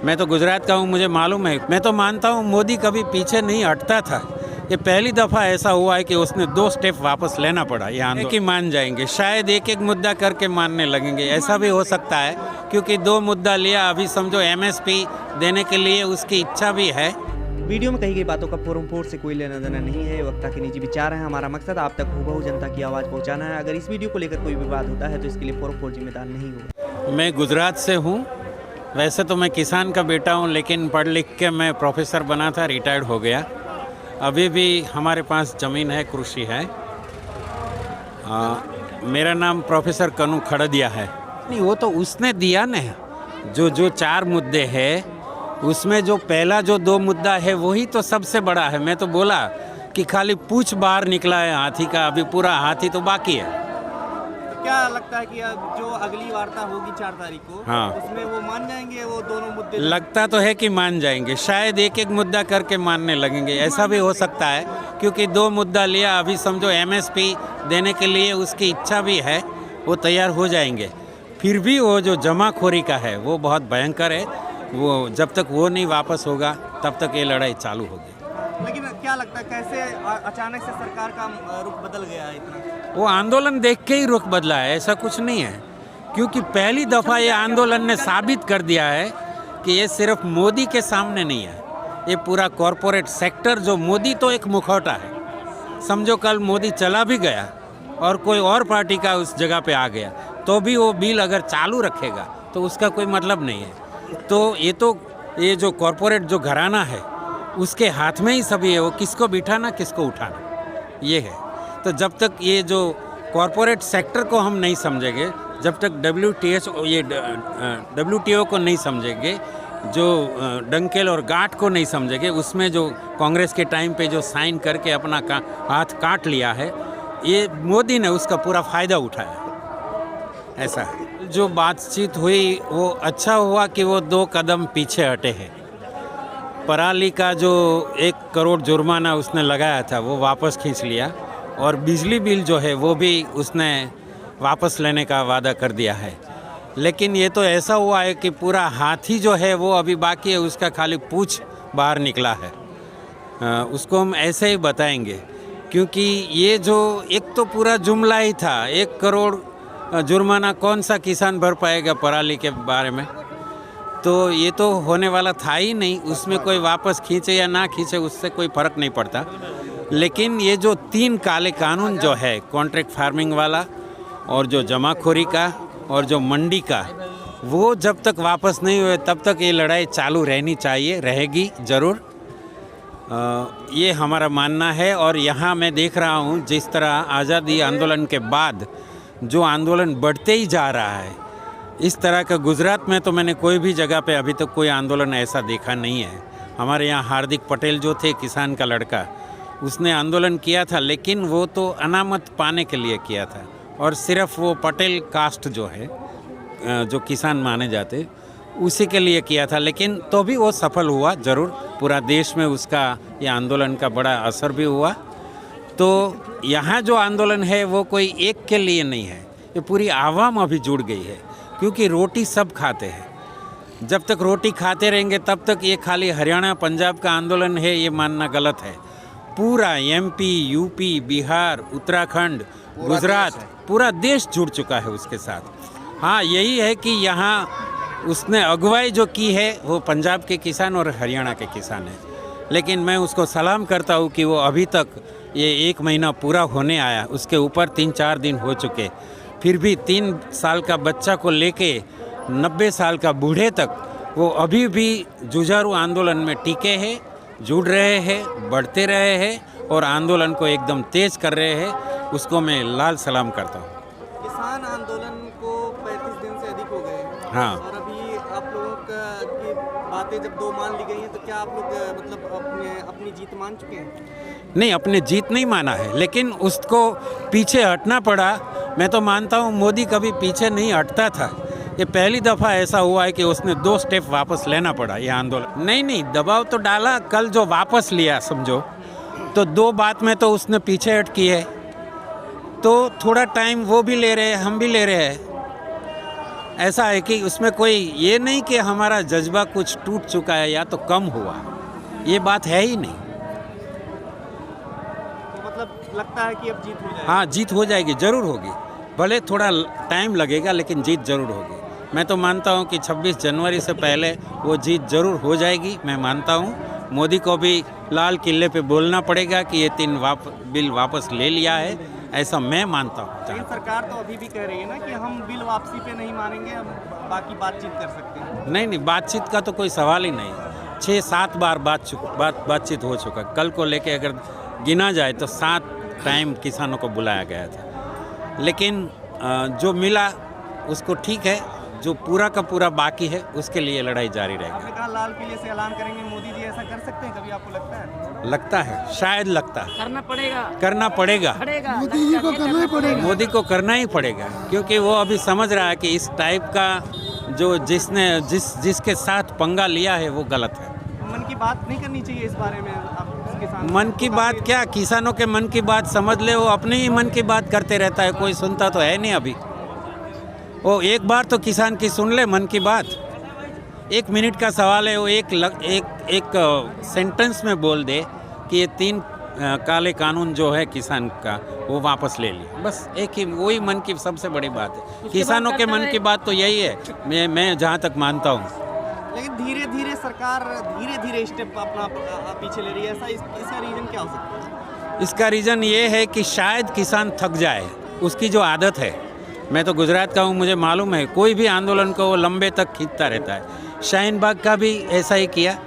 मैं तो गुजरात का हूँ, मुझे मालूम है। मैं तो मानता हूँ मोदी कभी पीछे नहीं हटता था। ये पहली दफ़ा ऐसा हुआ है कि उसने 2 स्टेप वापस लेना पड़ा। ये आंदोलन कि मान जाएंगे, शायद एक एक मुद्दा करके मानने लगेंगे, ऐसा भी हो सकता है, क्योंकि 2 मुद्दा लिया। अभी समझो MSP देने के लिए उसकी इच्छा भी है। वीडियो में कही गई बातों का फोरम से कोई लेना देना नहीं है। वक्ता के निजी विचार हैं। हमारा मकसद आप तक हूबहू जनता की आवाज़ पहुंचाना है। अगर इस वीडियो को लेकर कोई विवाद होता है तो इसके लिए फोरम जिम्मेदार नहीं होगा। मैं गुजरात से हूँ। वैसे तो मैं किसान का बेटा हूँ, लेकिन पढ़ लिख के मैं प्रोफेसर बना था, रिटायर्ड हो गया। अभी भी हमारे पास ज़मीन है, कृषि है। मेरा नाम प्रोफेसर कनू खड़दिया है। नहीं, वो तो उसने दिया ना। जो 4 मुद्दे हैं उसमें जो पहला जो 2 मुद्दा है वही तो सबसे बड़ा है। मैं तो बोला कि खाली पूंछ बाहर निकला है हाथी का, अभी पूरा हाथी तो बाकी है। क्या लगता है कि जो अगली वार्ता होगी 4 तारीख को, हाँ, उसमें वो मान जाएंगे वो दोनों मुद्दे? लगता तो है कि मान जाएंगे, शायद एक एक मुद्दा करके मानने लगेंगे, ऐसा भी हो सकता है, क्योंकि 2 मुद्दा लिया। अभी समझो MSP देने के लिए उसकी इच्छा भी है, वो तैयार हो जाएंगे। फिर भी वो जो जमाखोरी का है वो बहुत भयंकर है। वो जब तक वो नहीं वापस होगा तब तक ये लड़ाई चालू होगी। लेकिन क्या लगता है कैसे अचानक से सरकार का रुख बदल गया है इतना? वो आंदोलन देख के ही रुख बदला है, ऐसा कुछ नहीं है। क्योंकि पहली दफ़ा ये आंदोलन ने साबित कर दिया है कि ये सिर्फ मोदी के सामने नहीं है, ये पूरा कॉरपोरेट सेक्टर। जो मोदी तो एक मुखौटा है, समझो कल मोदी चला भी गया और कोई और पार्टी का उस जगह पे आ गया तो भी वो बिल अगर चालू रखेगा तो उसका कोई मतलब नहीं है। तो ये जो कॉरपोरेट जो घराना है उसके हाथ में ही सभी है, वो किसको बिठाना किसको उठाना ये है। तो जब तक ये जो कॉरपोरेट सेक्टर को हम नहीं समझेंगे, जब तक WTO को नहीं समझेंगे, जो डंकेल और गांठ को नहीं समझेंगे, उसमें जो कांग्रेस के टाइम पे जो साइन करके अपना हाथ काट लिया है, ये मोदी ने उसका पूरा फ़ायदा उठाया। ऐसा है। जो बातचीत हुई वो अच्छा हुआ कि वो 2 कदम पीछे हटे हैं। पराली का जो 1 करोड़ जुर्माना उसने लगाया था वो वापस खींच लिया, और बिजली बिल जो है वो भी उसने वापस लेने का वादा कर दिया है। लेकिन ये तो ऐसा हुआ है कि पूरा हाथी जो है वो अभी बाकी है, उसका खाली पूंछ बाहर निकला है। उसको हम ऐसे ही बताएंगे, क्योंकि ये जो एक तो पूरा जुमला ही था। 1 करोड़ जुर्माना कौन सा किसान भर पाएगा पराली के बारे में? तो ये तो होने वाला था ही नहीं। उसमें कोई वापस खींचे या ना खींचे उससे कोई फ़र्क नहीं पड़ता। लेकिन ये जो 3 काले कानून जो है, कॉन्ट्रैक्ट फार्मिंग वाला और जो जमाखोरी का और जो मंडी का, वो जब तक वापस नहीं हुए तब तक ये लड़ाई चालू रहनी चाहिए, रहेगी ज़रूर। ये हमारा मानना है। और यहाँ मैं देख रहा हूँ जिस तरह आज़ादी आंदोलन के बाद जो आंदोलन बढ़ते ही जा रहा है, इस तरह का गुजरात में तो मैंने कोई भी जगह पे अभी तक कोई आंदोलन ऐसा देखा नहीं है। हमारे यहाँ हार्दिक पटेल जो थे, किसान का लड़का, उसने आंदोलन किया था, लेकिन वो तो अनामत पाने के लिए किया था, और सिर्फ वो पटेल कास्ट जो है, जो किसान माने जाते, उसी के लिए किया था। लेकिन तो भी वो सफल हुआ ज़रूर। पूरा देश में उसका ये आंदोलन का बड़ा असर भी हुआ। तो यहाँ जो आंदोलन है वो कोई एक के लिए नहीं है, ये पूरी आवाम अभी जुड़ गई है। क्योंकि रोटी सब खाते हैं, जब तक रोटी खाते रहेंगे तब तक ये खाली हरियाणा पंजाब का आंदोलन है ये मानना गलत है। पूरा MP, UP, बिहार, उत्तराखंड, गुजरात, पूरा देश जुड़ चुका है उसके साथ। हाँ, यही है कि यहाँ उसने अगुवाई जो की है वो पंजाब के किसान और हरियाणा के किसान हैं। लेकिन मैं उसको सलाम करता हूँ कि वो अभी तक ये 1 महीना पूरा होने आया, उसके ऊपर 3-4 दिन हो चुके, फिर भी 3 साल का बच्चा को लेके 90 साल का बूढ़े तक वो अभी भी जुझारू आंदोलन में टिके हैं, जुड़ रहे हैं, बढ़ते रहे हैं और आंदोलन को एकदम तेज कर रहे हैं। उसको मैं लाल सलाम करता हूँ। किसान आंदोलन को 35 दिन से अधिक हो गए हैं। हाँ। और अभी आप लोगों की बातें जब 2 मान ली गई हैं तो क्या आप लोग मतलब अपनी जीत मान चुके हैं? नहीं, अपने जीत नहीं माना है, लेकिन उसको पीछे हटना पड़ा। मैं तो मानता हूँ मोदी कभी पीछे नहीं हटता था। ये पहली दफ़ा ऐसा हुआ है कि उसने 2 स्टेप वापस लेना पड़ा ये आंदोलन। नहीं, दबाव तो डाला। कल जो वापस लिया समझो, तो 2 बात में तो उसने पीछे हट की है, तो थोड़ा टाइम वो भी ले रहे हैं, हम भी ले रहे हैं। ऐसा है कि उसमें कोई ये नहीं कि हमारा जज्बा कुछ टूट चुका है या तो कम हुआ, ये बात है ही नहीं। तो मतलब लगता है कि अब जीत हो जाएगी। हाँ, जीत हो जाएगी, ज़रूर होगी, भले थोड़ा टाइम लगेगा लेकिन जीत ज़रूर होगी। मैं तो मानता हूँ कि 26 जनवरी से पहले वो जीत ज़रूर हो जाएगी। मैं मानता हूँ मोदी को भी लाल किले पे बोलना पड़ेगा कि ये 3 बिल वापस ले लिया है, ऐसा मैं मानता हूँ। लेकिन सरकार तो अभी भी कह रही है ना कि हम बिल वापसी पे नहीं मानेंगे, हम बाकी बातचीत कर सकते हैं। नहीं, बातचीत का तो कोई सवाल ही नहीं। 6-7 बार बातचीत हो चुका। कल को लेके अगर गिना जाए तो 7 टाइम किसानों को बुलाया गया था, लेकिन जो मिला उसको ठीक है, जो पूरा का पूरा बाकी है उसके लिए लड़ाई जारी रहेगी। आपने कहा लाल किले से ऐलान करेंगे, मोदी जी ऐसा कर सकते हैं, कभी आपको लगता है? लगता है, शायद लगता है। करना पड़ेगा मोदी जी को करना ही पड़ेगा। मोदी को करना ही पड़ेगा, क्योंकि वो अभी समझ रहा है कि इस टाइप का जो जिसके साथ पंगा लिया है वो गलत है। मन की बात नहीं करनी चाहिए इस बारे में? आप किसान मन की बात क्या, किसानों के मन की बात समझ ले, वो अपने ही मन की बात करते रहता है, कोई सुनता तो है नहीं। अभी वो एक बार तो किसान की सुन ले मन की बात, 1 मिनट का सवाल है, वो एक सेंटेंस में बोल दे कि ये 3 काले कानून जो है किसान का वो वापस ले लिए, बस एक ही वही मन की सबसे बड़ी बात है। किसानों के मन की बात तो यही है, मैं जहाँ तक मानता हूँ। लेकिन धीरे धीरे सरकार धीरे स्टेप अपना पीछे ले रही है, ऐसा इसका रीजन क्या हो सकता है? इसका रीज़न ये है कि शायद किसान थक जाए, उसकी जो आदत है। मैं तो गुजरात का हूँ, मुझे मालूम है कोई भी आंदोलन को वो लंबे तक खींचता रहता है। शाहीन बाग का भी ऐसा ही किया,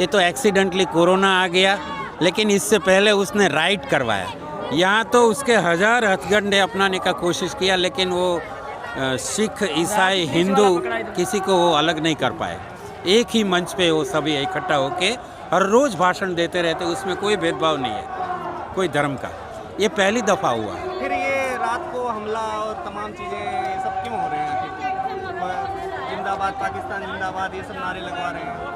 ये तो एक्सीडेंटली कोरोना आ गया, लेकिन इससे पहले उसने राइट करवाया। यहाँ तो उसके 1000 हथकंडे अपनाने का कोशिश किया, लेकिन वो सिख, ईसाई, हिंदू किसी को वो अलग नहीं कर पाए। एक ही मंच पे वो सभी इकट्ठा होके हर रोज़ भाषण देते रहते, उसमें कोई भेदभाव नहीं है कोई धर्म का। ये पहली दफ़ा हुआ है। फिर ये रात को हमला और तमाम चीज़ें ये सब क्यों हो रहे हैं? जिंदाबाद पाकिस्तान जिंदाबाद ये सब नारे लगवा रहे हैं।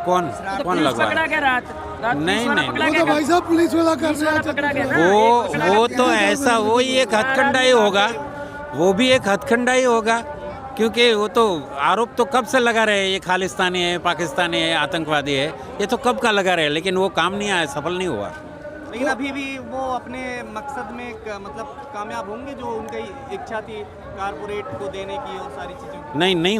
कौन लगवा पकड़ा गया रात नहीं, वो तो भाई साहब पुलिस वाला कर रहे हैं। वो तो ऐसा वही एक हथकंडा ही होगा, वो भी एक हथकंडा ही होगा, क्योंकि वो तो आरोप तो कब से लगा रहे हैं, ये खालिस्तानी है, पाकिस्तानी है, आतंकवादी है, ये तो कब का लगा रहे हैं, लेकिन वो काम नहीं आया, सफल नहीं हुआ। लेकिन अभी भी वो अपने मकसद में मतलब कामयाब होंगे जो उनकी इच्छा थी कारपोरेट को देने की और सारी चीज़ों की? नहीं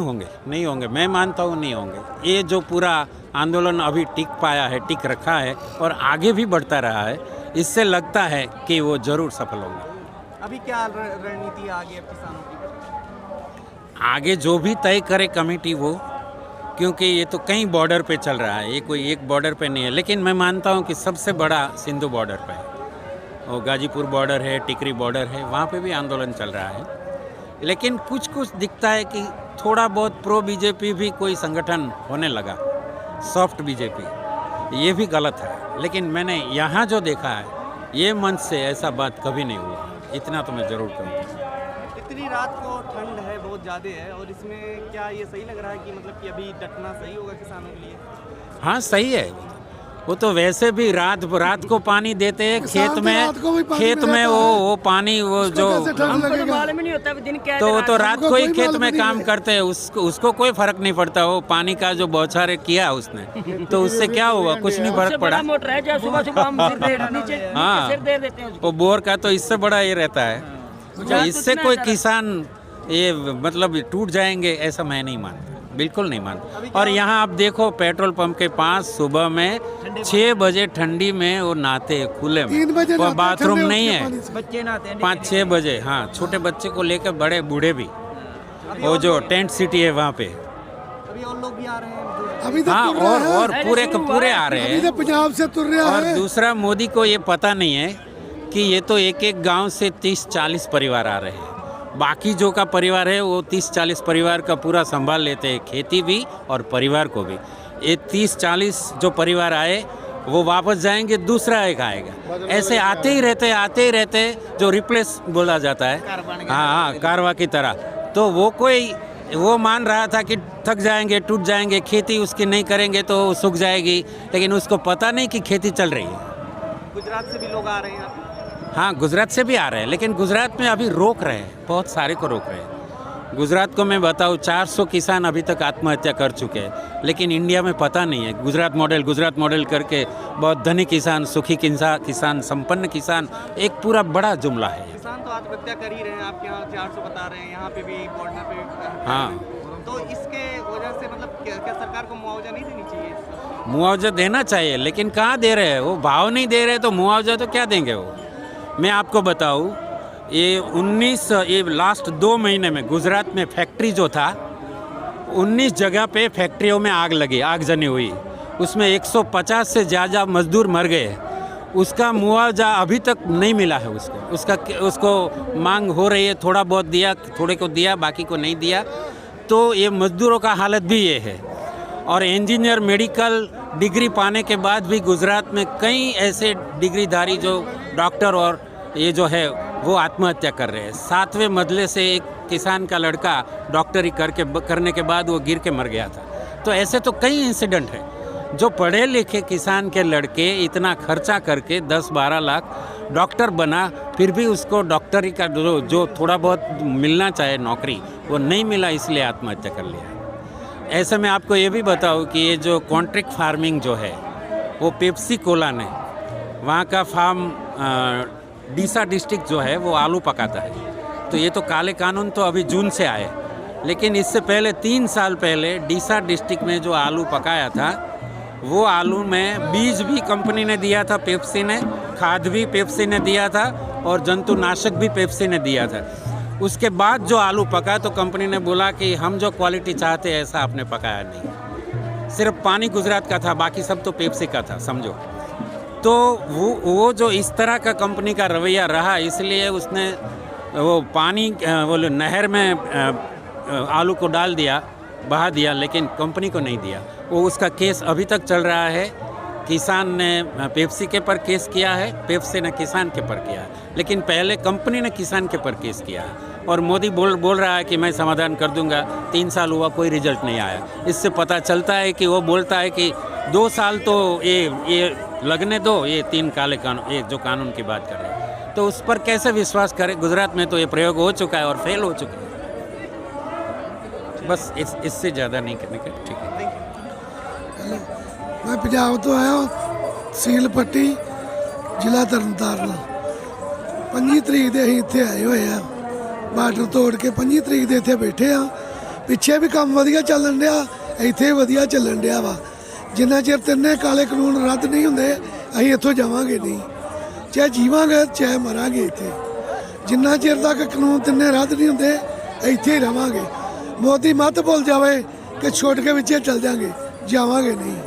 होंगे, मैं मानता हूँ नहीं होंगे। ये जो पूरा आंदोलन अभी टिक पाया है, टिक रखा है और आगे भी बढ़ता रहा है, इससे लगता है कि वो ज़रूर सफल होंगे। अभी क्या रणनीति आगे अब किसानों की? आगे जो भी तय करे कमेटी वो, क्योंकि ये तो कई बॉर्डर पे चल रहा है, ये कोई एक बॉर्डर पे नहीं है। लेकिन मैं मानता हूँ कि सबसे बड़ा सिंधु बॉर्डर पे है, और गाजीपुर बॉर्डर है, टिकरी बॉर्डर है, वहाँ पे भी आंदोलन चल रहा है। लेकिन कुछ दिखता है कि थोड़ा बहुत प्रो बीजेपी भी कोई संगठन होने लगा, सॉफ्ट बीजेपी, ये भी गलत है। लेकिन मैंने यहाँ जो देखा है, ये मंच से ऐसा बात कभी नहीं हुआ, इतना तो मैं ज़रूर कहूँगा। इतनी रात को ठंड है, बहुत ज़्यादा है, और इसमें क्या ये सही लग रहा है कि मतलब कि अभी डटना सही होगा किसानों के लिए? हाँ सही है, वो तो वैसे भी रात को पानी देते हैं खेत में वो पानी वो जो मालूम ही नहीं होता दिन क्या तो रात को ही खेत में काम करते हैं, उसको कोई फर्क नहीं पड़ता। वो पानी का जो बौछार किया उसने, तो उससे क्या हुआ, कुछ नहीं फर्क पड़ा। मोटर है जो सुबह हम नीचे हाँ, दे देते हैं वो बोर का तो इससे बड़ा ये रहता है, तो इससे कोई किसान ये मतलब टूट जाएंगे ऐसा मैं नहीं मानता, बिल्कुल नहीं मानता। और यहाँ आप देखो पेट्रोल पंप के पास सुबह में 6 बजे ठंडी में वो नहाते खुले में, और बाथरूम नहीं है, बच्चे नहाते हैं 5-6 बजे। हाँ, छोटे बच्चे को लेकर बड़े बूढ़े भी, वो जो टेंट सिटी है वहाँ पे अभी और लोग भी आ रहे हैं अभी तक हाँ, तुर रहा है। और पूरे आ रहे अभी हैं। तो पंजाब से तुर रहा और है। दूसरा, मोदी को ये पता नहीं है कि ये तो एक गांव से 30-40 परिवार आ रहे हैं, बाकी जो का परिवार है वो 30-40 परिवार का पूरा संभाल लेते हैं, खेती भी और परिवार को भी। ये 30-40 जो परिवार आए वो वापस जाएंगे, दूसरा एक आएगा, ऐसे आते ही रहते जो रिप्लेस बोला जाता है, हाँ, कारवा की तरह। तो वो मान रहा था कि थक जाएंगे, टूट जाएंगे, खेती उसकी नहीं करेंगे तो सूख जाएगी, लेकिन उसको पता नहीं कि खेती चल रही है। गुजरात से भी लोग आ रहे हैं? हाँ, गुजरात से भी आ रहे हैं, लेकिन गुजरात में अभी रोक रहे हैं, बहुत सारे को रोक रहे हैं। गुजरात को मैं बताऊँ 400 किसान अभी तक आत्महत्या कर चुके हैं, लेकिन इंडिया में पता नहीं है। गुजरात मॉडल करके बहुत धनी किसान, सुखी किसान, संपन्न किसान, एक पूरा बड़ा जुमला है। किसान तो आत्महत्या कर ही रहे हैं, आपके यहाँ 400 बता रहे हैं, यहाँ पे भी बॉर्डर पे। हाँ, तो इसके वजह से मतलब क्या सरकार को मुआवजा नहीं देनी चाहिए? मुआवजा देना चाहिए, लेकिन कहाँ दे रहे हैं वो? भाव नहीं दे रहे तो मुआवजा तो क्या देंगे वो? मैं आपको बताऊँ, ये लास्ट 2 महीने में गुजरात में फैक्ट्री जो था 19 जगह पे फैक्ट्रियों में आग लगी, आगजनी हुई, उसमें 150 से ज़्यादा मजदूर मर गए। उसका मुआवजा अभी तक नहीं मिला है उसको मांग हो रही है, थोड़ा बहुत दिया, थोड़े को दिया, बाकी को नहीं दिया। तो ये मजदूरों का हालत भी ये है। और इंजीनियर मेडिकल डिग्री पाने के बाद भी गुजरात में कई ऐसे डिग्रीधारी जो डॉक्टर और ये जो है वो आत्महत्या कर रहे हैं। 7वें मंजिले से एक किसान का लड़का डॉक्टरी करने के बाद वो गिर के मर गया था। तो ऐसे तो कई इंसिडेंट हैं। जो पढ़े लिखे किसान के लड़के इतना खर्चा करके 10-12 लाख डॉक्टर बना, फिर भी उसको डॉक्टरी का जो थोड़ा बहुत मिलना चाहे नौकरी, वो नहीं मिला, इसलिए आत्महत्या कर लिया। ऐसे में आपको ये भी बताऊँ कि ये जो कॉन्ट्रैक्ट फार्मिंग जो है वो पेप्सी कोला ने, वहाँ का फार्म डीसा डिस्ट्रिक्ट जो है वो आलू पकाता है। तो ये तो काले कानून तो अभी जून से आए, लेकिन इससे पहले 3 साल पहले डीसा डिस्ट्रिक्ट में जो आलू पकाया था, वो आलू में बीज भी कंपनी ने दिया था, पेप्सी ने, खाद भी पेप्सी ने दिया था और जंतुनाशक भी पेप्सी ने दिया था। उसके बाद जो आलू पका तो कंपनी ने बोला कि हम जो क्वालिटी चाहते हैं ऐसा आपने पकाया नहीं, सिर्फ पानी गुजरात का था, बाकी सब तो पेप्सी का था, समझो। तो वो जो इस तरह का कंपनी का रवैया रहा, इसलिए उसने वो पानी वो नहर में आलू को डाल दिया, बहा दिया, लेकिन कंपनी को नहीं दिया। वो उसका केस अभी तक चल रहा है। किसान ने पेप्सी के पर केस किया है, पेप्सी ने किसान के पर किया है, लेकिन पहले कंपनी ने किसान के पर केस किया है। और मोदी बोल रहा है कि मैं समाधान कर दूंगा। 3 साल हुआ, कोई रिजल्ट नहीं आया। इससे पता चलता है कि वो बोलता है कि 2 साल तो ये लगने दो, ये 3 काले कानून, ये जो कानून की बात कर रहे हैं, तो उस पर कैसे विश्वास करें? गुजरात में तो ये प्रयोग हो चुका है और फेल हो चुका है। बस इससे ज़्यादा नहीं करने का। ठीक है। मैं पंजाब तो आया हूँ, सील पट्टी, ਜ਼ਿਲ੍ਹਾ ਤਰਨਤਾਰਨ। 25 ਤਰੀਕ ਦੇ ਅਸੀਂ ਇੱਥੇ ਆਏ ਹੋਏ ਆ, ਬਾਰਡਰ ਤੋੜ ਕੇ 25 ਤਰੀਕ ਦੇ ਇੱਥੇ ਬੈਠੇ ਆ। ਪਿੱਛੇ ਵੀ ਕੰਮ ਵਧੀਆ ਚੱਲਣ ਡਿਆ, ਇੱਥੇ ਵਧੀਆ ਚੱਲਣ ਡਿਆ ਵਾ। ਜਿੰਨਾ ਚਿਰ 3 ਕਾਲੇ ਕਾਨੂੰਨ ਰੱਦ ਨਹੀਂ ਹੁੰਦੇ, ਅਸੀਂ ਇੱਥੋਂ ਜਾਵਾਂਗੇ ਨਹੀਂ। ਚਾਹੇ ਜੀਵਾਂਗੇ ਚਾਹੇ ਮਰਾਂਗੇ ਇੱਥੇ। ਜਿੰਨਾ ਚਿਰ ਤੱਕ ਕਾਨੂੰਨ 3 ਰੱਦ ਨਹੀਂ ਹੁੰਦੇ, ਇੱਥੇ ਹੀ ਰਵਾਂਗੇ। मोदी मत बोल जावे कि छोड़ के पीछे चल जाएंगे, जावांगे नहीं।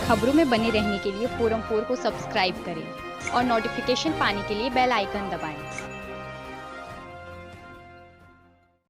खबरों में बने रहने के लिए फोरम 4 को सब्सक्राइब करें और नोटिफिकेशन पाने के लिए बेल आइकन दबाएं।